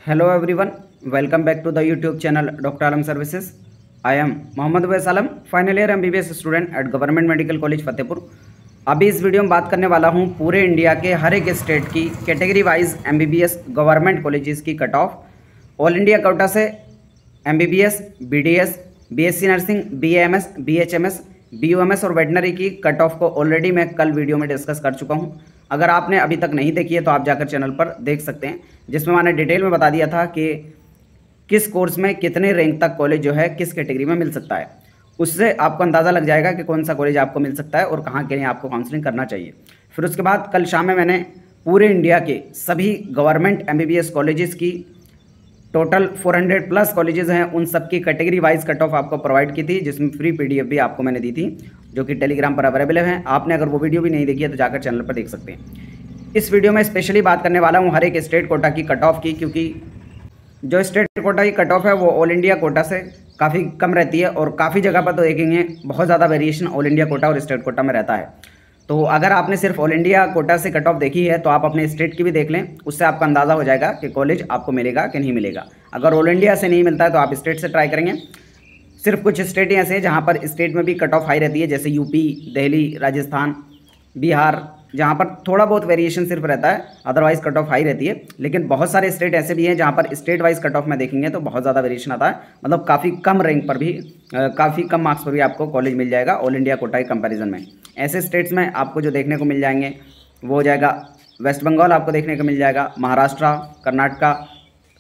Hello everyone, welcome back to the YouTube channel Dr. Alam Services. I am Mohammad Awais Alam, final year MBBS student at government medical college Fatehpur. अभी इस video में बात करने वाला हूं पूरे इंडिया के हर एक स्टेट की category wise MBBS government colleges की cut off. All India quota से MBBS, BDS, BSc nursing, BAMS, BHMS, BUMS और वेटनरी की कट ऑफ को ऑलरेडी मैं कल वीडियो में डिस्कस कर चुका हूं। अगर आपने अभी तक नहीं देखी है तो आप जाकर चैनल पर देख सकते हैं, जिसमें मैंने डिटेल में बता दिया था कि किस कोर्स में कितने रैंक तक कॉलेज जो है किस कैटेगरी में मिल सकता है। उससे आपको अंदाज़ा लग जाएगा कि कौन सा कॉलेज आपको मिल सकता है और कहाँ के लिए आपको काउंसलिंग करना चाहिए। फिर उसके बाद कल शाम में मैंने पूरे इंडिया के सभी गवर्नमेंट MBBS कॉलेजेस की टोटल 400 प्लस कॉलेजेस हैं, उन सब की कैटेगरी वाइज कट ऑफ आपको प्रोवाइड की थी, जिसमें फ्री PDF भी आपको मैंने दी थी, जो कि टेलीग्राम पर अवेलेबल है। आपने अगर वो वीडियो भी नहीं देखी है तो जाकर चैनल पर देख सकते हैं। इस वीडियो में स्पेशली बात करने वाला हूँ हर एक स्टेट कोटा की कट ऑफ की, क्योंकि जो स्टेट कोटा की कट ऑफ है वो ऑल इंडिया कोटा से काफ़ी कम रहती है और काफ़ी जगह पर तो देखेंगे बहुत ज़्यादा वेरिएशन ऑल इंडिया कोटा और स्टेट कोटा में रहता है। तो अगर आपने सिर्फ ऑल इंडिया कोटा से कट ऑफ देखी है तो आप अपने स्टेट की भी देख लें, उससे आपका अंदाज़ा हो जाएगा कि कॉलेज आपको मिलेगा कि नहीं मिलेगा। अगर ऑल इंडिया से नहीं मिलता है तो आप स्टेट से ट्राई करेंगे। सिर्फ कुछ स्टेट ऐसे हैं जहाँ पर स्टेट में भी कट ऑफ हाई रहती है, जैसे यूपी, दिल्ली, राजस्थान, बिहार, जहाँ पर थोड़ा बहुत वेरिएशन सिर्फ रहता है, अदरवाइज कट ऑफ हाई रहती है। लेकिन बहुत सारे स्टेट ऐसे भी हैं जहाँ पर स्टेट वाइज कट ऑफ में देखेंगे तो बहुत ज़्यादा वेरिएशन आता है, मतलब काफ़ी कम रैंक पर भी, काफ़ी कम मार्क्स पर भी आपको कॉलेज मिल जाएगा ऑल इंडिया कोटा के कंपैरिजन में। ऐसे स्टेट्स में आपको जो देखने को मिल जाएंगे वो हो जाएगा वेस्ट बंगाल, आपको देखने को मिल जाएगा महाराष्ट्र, कर्नाटका।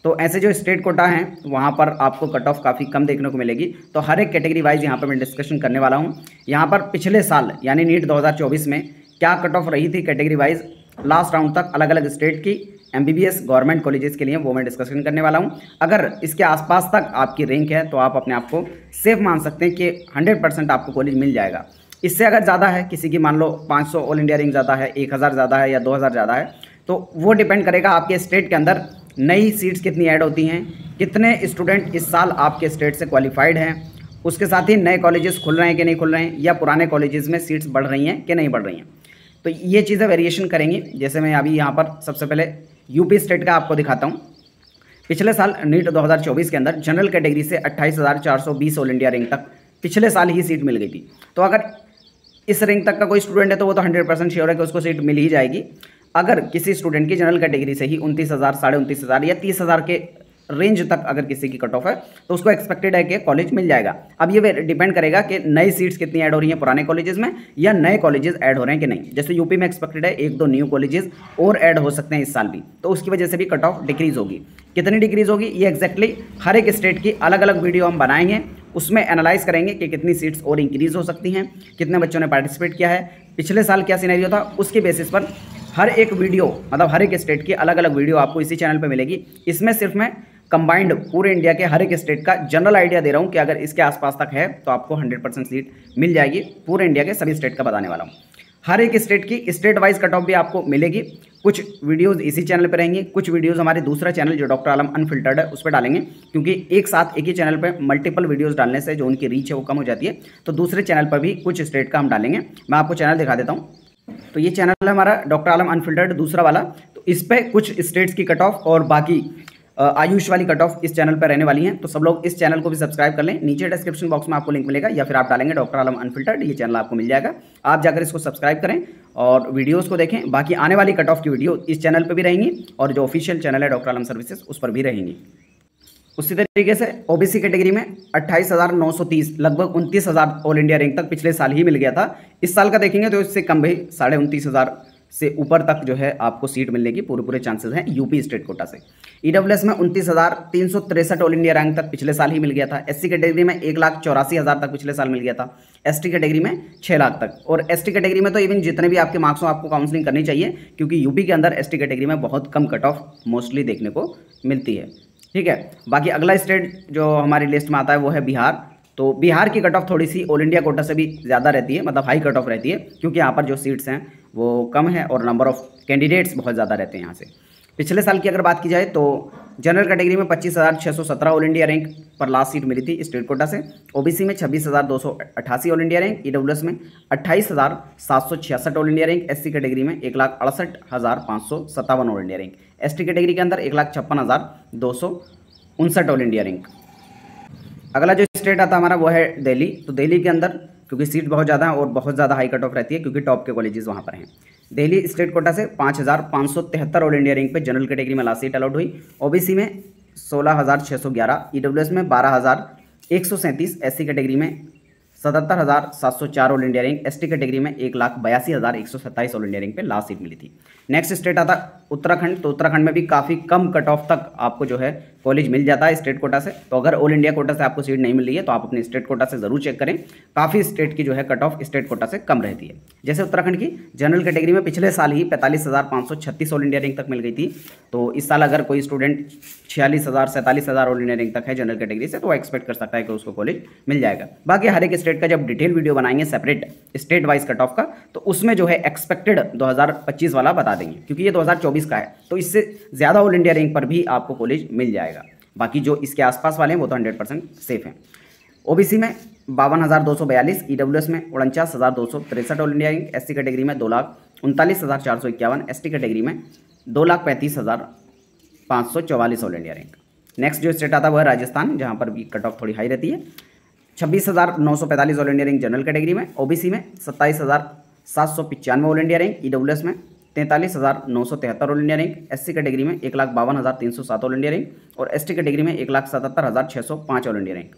तो ऐसे जो स्टेट कोटा हैं वहाँ पर आपको कट ऑफ काफ़ी कम देखने को मिलेगी। तो हर एक कैटेगरी वाइज यहाँ पर मैं डिस्कशन करने वाला हूँ। यहाँ पर पिछले साल यानी नीट 2024 में क्या कट ऑफ रही थी कैटेगरी वाइज लास्ट राउंड तक अलग अलग स्टेट की MBBS गवर्नमेंट कॉलेजेस के लिए, वो मैं डिस्कशन करने वाला हूँ। अगर इसके आसपास तक आपकी रैंक है तो आप अपने आप को सेफ मान सकते हैं कि 100% आपको कॉलेज मिल जाएगा। इससे अगर ज़्यादा है, किसी की मान लो 500 ऑल इंडिया रैंक ज़्यादा है, 1000 ज़्यादा है या 2000 ज़्यादा है, तो वो डिपेंड करेगा आपके स्टेट के अंदर नई सीट्स कितनी ऐड होती हैं, कितने स्टूडेंट इस साल आपके स्टेट से क्वालिफाइड हैं, उसके साथ ही नए कॉलेजेस खुल रहे हैं कि नहीं खुल रहे हैं, या पुराने कॉलेजेस में सीट्स बढ़ रही हैं कि नहीं बढ़ रही हैं। तो ये चीज़ें वेरिएशन करेंगी। जैसे मैं अभी यहाँ पर सबसे पहले यूपी स्टेट का आपको दिखाता हूँ। पिछले साल नीट 2024 के अंदर जनरल कैटेगरी से 28,420 ऑल इंडिया रैंक तक पिछले साल ही सीट मिल गई थी। तो अगर इस रैंक तक का कोई स्टूडेंट है तो वो तो 100% श्योर है कि उसको सीट मिल ही जाएगी। अगर किसी स्टूडेंट की जनरल कैटेगरी से ही 29,000, 29,500 या 30,000 के रेंज तक अगर किसी की कट ऑफ है तो उसको एक्सपेक्टेड है कि कॉलेज मिल जाएगा। अब ये डिपेंड करेगा कि नई सीट्स कितनी ऐड हो रही हैं पुराने कॉलेजेस में, या नए कॉलेजेस ऐड हो रहे हैं कि नहीं। जैसे यूपी में एक्सपेक्टेड है 1-2 न्यू कॉलेजेस और ऐड हो सकते हैं इस साल भी, तो उसकी वजह से भी कट ऑफ डिक्रीज होगी। कितनी डिक्रीज होगी ये एग्जैक्टली हर एक स्टेट की अलग अलग वीडियो हम बनाएंगे, उसमें एनालाइज करेंगे कि कितनी सीट्स और इंक्रीज हो सकती हैं, कितने बच्चों ने पार्टिसिपेट किया है, पिछले साल क्या सिनेरियो था, उसके बेसिस पर हर एक वीडियो, मतलब हर एक स्टेट की अलग अलग वीडियो आपको इसी चैनल पे मिलेगी। इसमें सिर्फ मैं कंबाइंड पूरे इंडिया के हर एक स्टेट का जनरल आइडिया दे रहा हूँ कि अगर इसके आसपास तक है तो आपको 100% सीट मिल जाएगी। पूरे इंडिया के सभी स्टेट का बताने वाला हूँ। हर एक स्टेट की स्टेट वाइज कट ऑफ भी आपको मिलेगी। कुछ वीडियोस इसी चैनल पर रहेंगी, कुछ वीडियोस हमारे दूसरा चैनल जो डॉक्टर आलम अनफिल्टर्ड है उस पर डालेंगे, क्योंकि एक साथ एक ही चैनल पर मल्टीपल वीडियोस डालने से जो उनकी रीच है वो कम हो जाती है। तो दूसरे चैनल पर भी कुछ स्टेट का हम डालेंगे। मैं आपको चैनल दिखा देता हूँ। तो ये चैनल है हमारा डॉक्टर आलम अनफिल्टर्ड, दूसरा वाला। तो इस पर कुछ स्टेट्स की कट ऑफ और बाकी आयुष वाली कट ऑफ इस चैनल पर रहने वाली हैं। तो सब लोग इस चैनल को भी सब्सक्राइब कर लें। नीचे डिस्क्रिप्शन बॉक्स में आपको लिंक मिलेगा, या फिर आप डालेंगे डॉक्टर आलम अनफिल्टर्ड, ये चैनल आपको मिल जाएगा। आप जाकर इसको सब्सक्राइब करें और वीडियोस को देखें। बाकी आने वाली कट ऑफ की वीडियो इस चैनल पर भी रहेंगी और जो ऑफिशियल चैनल है डॉक्टर आलम सर्विसेज उस पर भी रहेंगी। उसी तरीके से OBC कैटेगरी में 28,930, लगभग 29,000 ऑल इंडिया रैंक तक पिछले साल ही मिल गया था। इस साल का देखेंगे तो इससे कम भी 29,500 से ऊपर तक जो है आपको सीट मिलने की पूरे चांसेस हैं यूपी स्टेट कोटा से। EWS में 29,363 ऑल इंडिया रैंक तक पिछले साल ही मिल गया था। SC कैटेगरी में 1,84,000 तक पिछले साल मिल गया था। ST कैटेगरी में 6 लाख तक। और ST कैटेगरी में तो इवन जितने भी आपके मार्क्स हो आपको काउंसलिंग करनी चाहिए, क्योंकि यूपी के अंदर ST कैटेगरी में बहुत कम कट ऑफ मोस्टली देखने को मिलती है। ठीक है, बाकी अगला स्टेट जो हमारी लिस्ट में आता है वो है बिहार। तो बिहार की कट ऑफ थोड़ी सी ऑल इंडिया कोटा से भी ज़्यादा रहती है, मतलब हाई कट ऑफ रहती है, क्योंकि यहाँ पर जो सीट्स हैं वो कम है और नंबर ऑफ़ कैंडिडेट्स बहुत ज़्यादा रहते हैं यहाँ से। पिछले साल की अगर बात की जाए तो जनरल कैटेगरी में 25,617 ऑल इंडिया रैंक पर लास्ट सीट मिली थी स्टेट कोटा से। ओबीसी में 26,288 ऑल इंडिया रैंक, ईडब्ल्यूएस में 28,766 all India rank, SC category में 1,68,557 all India rank, ST category के अंदर 1,56,259 ऑल इंडिया रैंक। अगला जो स्टेट आता हमारा वो है दिल्ली। तो दिल्ली के अंदर क्योंकि सीट बहुत ज़्यादा है और बहुत ज़्यादा हाई कट ऑफ रहती है क्योंकि टॉप के कॉलेजेस वहाँ पर हैं। दिल्ली स्टेट कोटा से 5,573 ऑल इंडिया रैंक पे जनरल कैटेगरी में लास्ट सीट अलॉट हुई। ओबीसी में 16,611, ईडब्ल्यूएस में 12,137, एससी कैटेगरी में 77,704 all India rank, ST category में 1,82,127 ऑल इंडिया रैंक पे लास्ट सीट मिली थी। नेक्स्ट स्टेट आता उत्तराखंड। तो उत्तराखंड में भी काफ़ी कम कट ऑफ तक आपको जो है कॉलेज मिल जाता है स्टेट कोटा से। तो अगर ऑल इंडिया कोटा से आपको सीट नहीं मिल रही है तो आप अपने स्टेट कोटा से ज़रूर चेक करें। काफ़ी स्टेट की जो है कट ऑफ स्टेट कोटा से कम रहती है। जैसे उत्तराखंड की जनरल कैटेगरी में पिछले साल ही 45,536 ऑल इंडिया रैंक तक मिल गई थी। तो इस साल अगर कोई स्टूडेंट 46,000 47,000 ऑल इंडिया रैंक तक है जनरल कैटेगरी से तो वो एक्सपेक्ट कर सकता है कि उसको कॉलेज मिल जाएगा। बाकी हर एक स्टेट का जब डिटेल वीडियो बनाएंगे separate state wise cut off का तो उसमें जो है एक्सपेक्टेड 2025 वाला बता देंगे क्योंकि ये 2024 का है। तो इससे ज़्यादा ऑल इंडिया रैंक पर भी आपको कॉलेज मिल जाएगा। बाकी जो इसके आसपास वाले हैं वो तो 100% सेफ हैं। ओबीसी में 52,242, ईडब्ल्यूएस में 49,263 all India rank, SC category में 2,39,451, एसटी कैटेगरी में 2,35,544 ऑल इंडिया रैंक। नेक्स्ट जो स्टेट आता है वह है राजस्थान, जहाँ पर भी कट ऑफ थोड़ी हाई रहती है। 26,945 all India rank general category में, ओबीसी में 27,795 ऑल इंडिया रैंक, ईडब्ल्यूएस में 43,973 all India rank, SC category में 1,52,307 ऑल इंडिया रैंक और एसटी कैटेगरी में 1,77,605 ऑल इंडिया रैंक।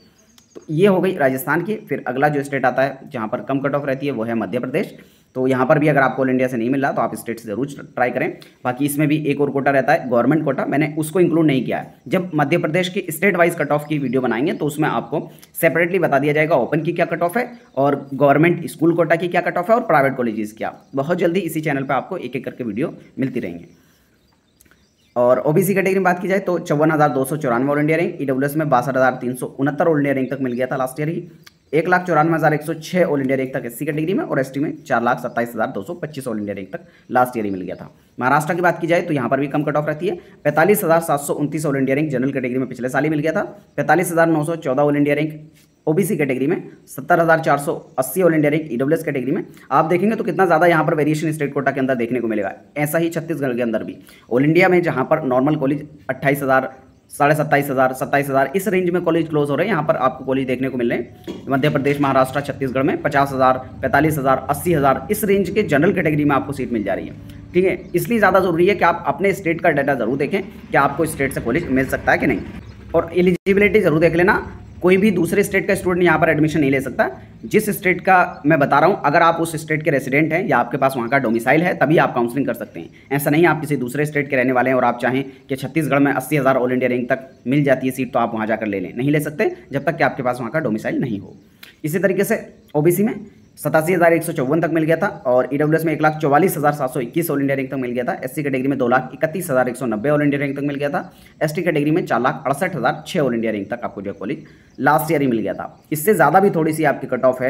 तो ये हो गई राजस्थान की। फिर अगला जो स्टेट आता है जहाँ पर कम कट ऑफ रहती है वो है मध्य प्रदेश। तो यहाँ पर भी अगर आपको ऑल इंडिया से नहीं मिल रहा तो आप स्टेट से ज़रूर ट्राई करें। बाकी इसमें भी एक और कोटा रहता है गवर्नमेंट कोटा, मैंने उसको इंक्लूड नहीं किया है। जब मध्य प्रदेश की स्टेट वाइज कट ऑफ की वीडियो बनाएंगे तो उसमें आपको सेपरेटली बता दिया जाएगा ओपन की क्या कट ऑफ है और गवर्नमेंट स्कूल कोटा की क्या कट ऑफ है और प्राइवेट कॉलेजेस क्या। बहुत जल्दी इसी चैनल पर आपको एक एक करके वीडियो मिलती रहेंगी। और ओबीसी कैटेगरी में बात की जाए तो 54,294 ऑल इंडिया रैंक, ईडब्ल्यूएस में 62,369 ऑल इंडिया रैंक तक मिल गया था लास्ट ईयर ही। 1,94,106 ऑल इंडिया रैंक तक एससी कैटेगरी में और एसटी में 4,27,225 ऑल इंडिया रैंक तक लास्ट ईयर ही मिल गया था। महाराष्ट्र की बात की जाए तो यहाँ पर भी कम कट ऑफ रहती है। 45,729 all India rank general category में पिछले साल ही मिल गया था। 45,914 all India rank OBC category में, 70,480 all India rank EWS category में। आप देखेंगे तो कितना ज़्यादा यहाँ पर वेरिएशन स्टेट कोटा के अंदर देखने को मिलेगा। ऐसा ही छत्तीसगढ़ के अंदर भी ऑल इंडिया में जहाँ पर नॉर्मल कॉलेज 28,000 27,000 27,000 इस रेंज में कॉलेज क्लोज हो रहे हैं, यहाँ पर आपको कॉलेज देखने को मिल रहे हैं। मध्य प्रदेश, महाराष्ट्र, छत्तीसगढ़ में 50,000 45,000 80,000 इस रेंज के जनरल कैटेगरी में आपको सीट मिल जा रही है। ठीक है, इसलिए ज़्यादा ज़रूरी है कि आप अपने स्टेट का डाटा ज़रूर देखें कि आपको स्टेट से कॉलेज मिल सकता है कि नहीं। और एलिजिबिलिटी ज़रूर देख लेना, कोई भी दूसरे स्टेट का स्टूडेंट यहाँ पर एडमिशन नहीं ले सकता। जिस स्टेट का मैं बता रहा हूँ अगर आप उस स्टेट के रेसिडेंट हैं या आपके पास वहाँ का डोमिसाइल है तभी आप काउंसलिंग कर सकते हैं। ऐसा नहीं आप किसी दूसरे स्टेट के रहने वाले हैं और आप चाहें कि छत्तीसगढ़ में 80,000 ऑल इंडिया रैंक तक मिल जाती है सीट तो आप वहाँ जाकर ले लें, नहीं ले सकते जब तक कि आपके पास वहाँ का डोमिसाइल नहीं हो। इसी तरीके से ओबीसी में 87,154 तक मिल गया था और ईडब्ल्यूएस में 1,44,721 ऑल इंडिया रैंक तक मिल गया था। एससी कैटेगरी में 2,31,190 ऑल इंडिया रैंक तक मिल गया था। एसटी कैटेगरी में 4,68,006 ऑल इंडिया रैंक तक आपको जो कॉलेज लास्ट ईयर ही मिल गया था। इससे ज़्यादा भी थोड़ी सी आपकी कट ऑफ है,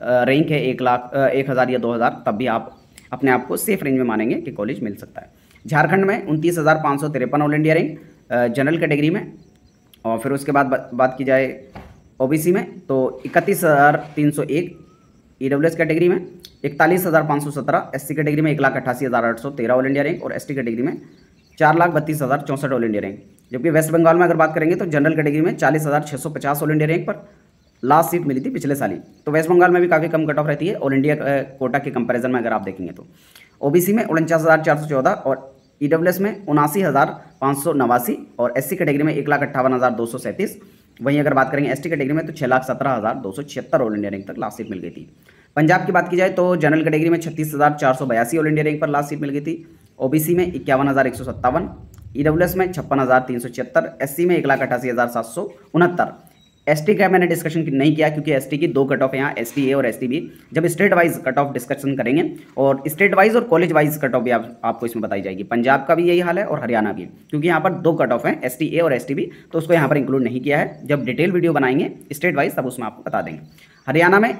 रैंक है 1,00,000 या 2,000, तब भी आप अपने आप को सेफ रेंज में मानेंगे कि कॉलेज मिल सकता है। झारखंड में 29,553 all India rank general category में और फिर उसके बाद बात की जाए ओबीसी में तो 31,301, ईडब्ल्यूएस कैटेगरी में 41,517, एससी कैटेगरी में 1,88,813 ऑल इंडिया रैंक और एसटी कैटेगरी में 4,32,064 ऑल इंडिया रैंक। जबकि वेस्ट बंगाल में अगर बात करेंगे तो जनरल कैटेगरी में 40,650 ऑल इंडिया रैंक पर लास्ट सीट मिली थी पिछले साल ही। तो वेस्ट बंगाल में भी काफ़ी कम कट ऑफ रहती है ऑल इंडिया कोटा के कंपैरिजन में अगर आप देखेंगे तो। ओबीसी में 49,414 और ईडब्ल्यूएस में 79,589 और एससी कैटेगरी में 1,58,237। वहीं अगर बात करेंगे एसटी कैटेगरी में तो 6,17,276 ऑल इंडिया रैंक तक लास्ट सीट मिल गई थी। पंजाब की बात की जाए तो जनरल कैटेगरी में 36,482 ऑल इंडिया रैंक पर लास्ट सीट मिल गई थी। ओबीसी में 51,157, ईडब्ल्यूएस में 56,376, एससी में 1,88,769। एसटी का मैंने डिस्कशन नहीं किया क्योंकि एसटी की दो कट ऑफ है यहाँ, एसटी ए और एसटी बी। जब state wise cut off discussion करेंगे और स्टेट वाइज और कॉलेज वाइज कट ऑफ भी आपको इसमें बताई जाएगी। पंजाब का भी यही हाल है और हरियाणा भी, क्योंकि यहाँ पर दो कट ऑफ हैं, एसटी ए और एसटी बी, तो उसको यहाँ पर इंक्लूड नहीं किया है। जब डिटेल वीडियो बनाएंगे स्टेट वाइज तब उसमें आपको बता देंगे। हरियाणा में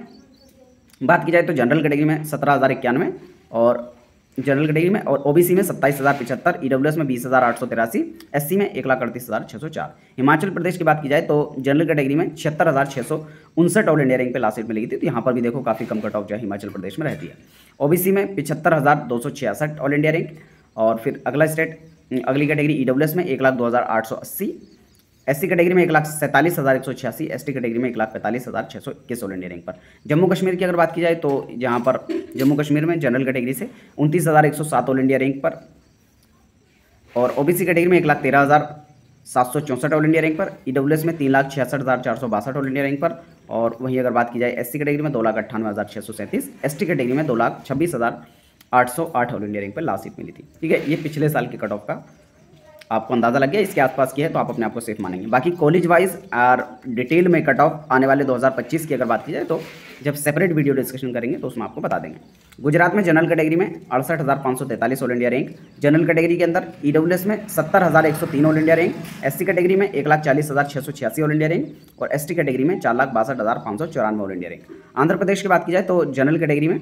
बात की जाए तो जनरल कैटेगरी में 17,091 और जनरल कैटेगरी में, और ओबीसी में 27,075, ईडब्ल्यूएस में 20,883, एससी में 1,38,604। हिमाचल प्रदेश की बात की जाए तो जनरल कैटेगरी में 76,659 ऑल इंडिया रैंक पे लास्ट सीट मिलेगी थी। तो यहाँ पर भी देखो काफ़ी कम कट ऑफ जो है हिमाचल प्रदेश में रहती है। ओबीसी में 75,266 ऑल इंडिया रैंक, और फिर अगली कैटेगरी ईडब्ल्यूएस में 1,02,880, एससी कैटेगरी में 1,47,186, एसटी कैटेगरी में 1,45,621 ऑल इंडिया रैंक पर। जम्मू कश्मीर की अगर बात की जाए तो यहाँ पर जम्मू कश्मीर में जनरल कैटेगरी से 29,107 ऑल इंडिया रैंक पर, और ओबीसी कैटेगरी में 1,13,764 ऑल इंडिया रैंक पर, ईडब्ल्यूएस में 3,66,462 ऑल इंडिया रैंक पर, और वहीं अगर बात की जाए एससी कैटेगरी में 2,98,637, एसटी कैटेगरी में 2,26,808 ऑल इंडिया रैंक पर लास्ट सीट मिली थी। ठीक है, ये पिछले साल के कट ऑफ का आपको अंदाज़ा लग गया, इसके आसपास की है तो आप अपने आप को सेफ मानेंगे। बाकी कॉलेज वाइज और डिटेल में कट ऑफ आने वाले 2025 की अगर बात की जाए तो जब सेपरेट वीडियो डिस्कशन करेंगे तो उसमें आपको बता देंगे। गुजरात में जनरल कैटेगरी में 68,543 all India rank, general category के अंदर ईडब्ल्यूएस में 70,103 all India rank, SC category में 1,40,686 ऑल इंडिया रैंक, और एसटी कैटेगरी में 4,62,594 all India rank. Andhra Pradesh की बात की जाए तो जनरल कैटेगरी में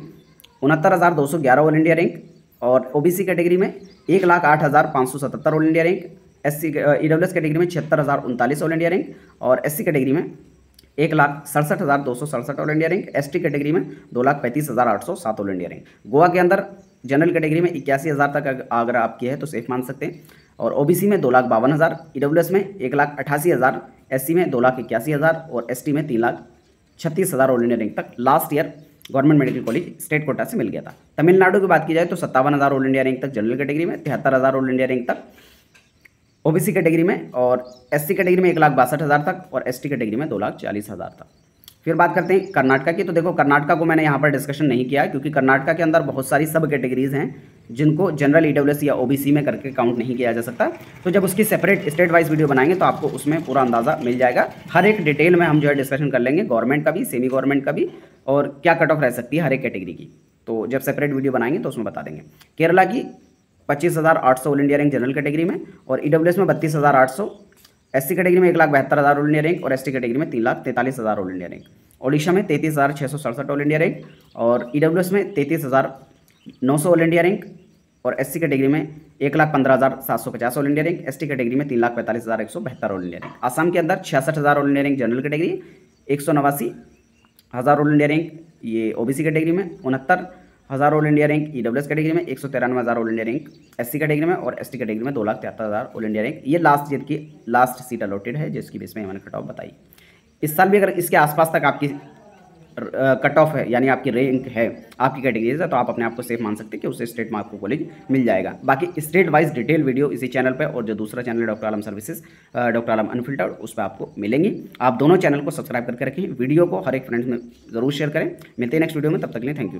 69,211 ऑल इंडिया रैंक, और ओबीसी कैटेगरी में 1,08,577 all India rank, SC EWS category में 76,039 ऑल इंडिया रैंक, और एससी कैटेगरी में 1,67,267 all India rank, ST category में 2,35,807 ऑल इंडिया रैंक। गोवा के अंदर जनरल कैटेगरी में 81,000 तक अगर आपकी है तो सेफ मान सकते हैं, और ओबीसी में 2,52,000, ईडब्ल्यूएस में 1,88,000, एससी में 2,81,000, और एसटी में 3,36,000 ऑल इंडिया रैंक तक last year government medical college state quota से मिल गया था। तमिलनाडु की बात की जाए तो 57,000 ऑल इंडिया रैंक तक जनरल कैटेगरी में, 73,000 ऑल इंडिया रैंक तक ओबीसी कैटेगरी में, और एससी कैटेगरी में 1,62,000 तक, और एसटी कैटेगरी में 2,40,000 तक। फिर बात करते हैं कर्नाटका की। तो देखो कर्नाटका को मैंने यहाँ पर डिस्कशन नहीं किया क्योंकि कर्नाटका के अंदर बहुत सारी सब कैटेगरीज हैं जिनको जनरल ईडब्ल्यूएस या ओबीसी में करके काउंट नहीं किया जा सकता। तो जब उसकी सेपरेट स्टेट वाइज वीडियो बनाएंगे तो आपको उसमें पूरा अंदाज़ा मिल जाएगा। हर एक डिटेल में हम जो है डिस्कशन कर लेंगे, गवर्नमेंट का भी, सेमी गवर्नमेंट का भी, और क्या कट ऑफ रह सकती है हर एक कैटेगरी की। तो जब सेपरेट वीडियो बनाएंगे तो उसमें बता देंगे। केरला की 25,800 all India rank general category में, और ईडब्ल्यूएस में 32,800, एससी कैटेगरी में 1,72,000 ऑल इंडिया रैंक, और एसटी कैटेगरी में 3,43,000 ऑल इंडिया रैंक। ओडिशा में 33,667 ऑल इंडिया रैंक, और ईडब्ल्यूएस में 33,900 ऑल इंडिया रैंक, और एससी कैटेगरी में 1,15,750 all India rank, ST category में 3,45,172 ऑल इंडिया रैंक। आसाम के अंदर 66,000 all India rank general category, 189,000 all India rank ये ओबीसी कैटेगरी में, 69,000 all India rank EWS category में, 193,000 all India rank SC category में, और एसटी कैटेगरी में 2,73,000 ऑल इंडिया रैंक। ये लास्ट ईयर की लास्ट सीट अलॉटेड है जिसकी बेस में मैंने कट ऑफ बताई। इस साल भी अगर इसके आसपास तक आपकी कट ऑफ है यानी आपकी रैंक है आपकी कैटेगरी है तो आप अपने आप को सेफ मान सकते हैं कि उससे स्टेट में आपको कॉलेज मिल जाएगा। बाकी स्टेट वाइज डिटेल वीडियो इसी चैनल पे, और जो दूसरा चैनल है डॉक्टर आलम सर्विसेज, डॉक्टर आलम अनफिल्टर्ड, उस पर आपको मिलेंगी। आप दोनों चैनल को सब्सक्राइब करके रखें, वीडियो को हर एक फ्रेंड्स में ज़रूर शेयर करें। मिलते हैं नेक्स्ट वीडियो में, तब तक के लिए थैंक यू।